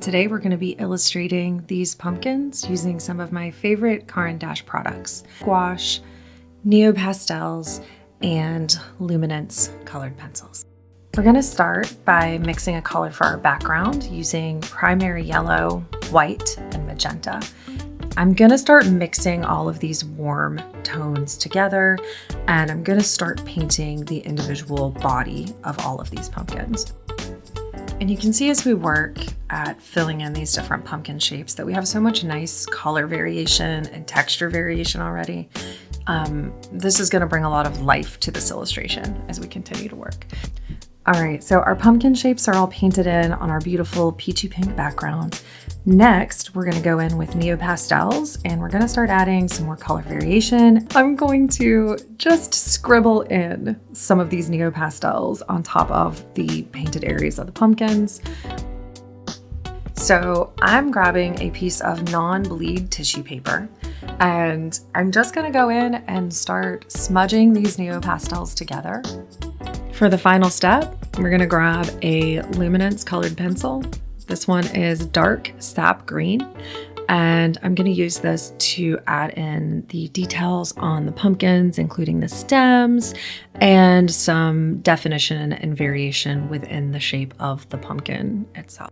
Today we're going to be illustrating these pumpkins using some of my favorite Caran d'Ache products: gouache, NeoPastels, and Luminance colored pencils. We're going to start by mixing a color for our background using primary yellow, white, and magenta. I'm going to start mixing all of these warm tones together, and I'm going to start painting the individual body of all of these pumpkins. And you can see as we work at filling in these different pumpkin shapes that we have so much nice color variation and texture variation already. This is going to bring a lot of life to this illustration as we continue to work. All right, so our pumpkin shapes are all painted in on our beautiful peachy pink background. Next, we're gonna go in with NeoPastels and we're gonna start adding some more color variation. I'm going to just scribble in some of these NeoPastels on top of the painted areas of the pumpkins. So I'm grabbing a piece of non-bleed tissue paper and I'm just gonna go in and start smudging these NeoPastels together. For the final step, we're gonna grab a Luminance colored pencil. This one is dark sap green, and I'm gonna use this to add in the details on the pumpkins, including the stems and some definition and variation within the shape of the pumpkin itself.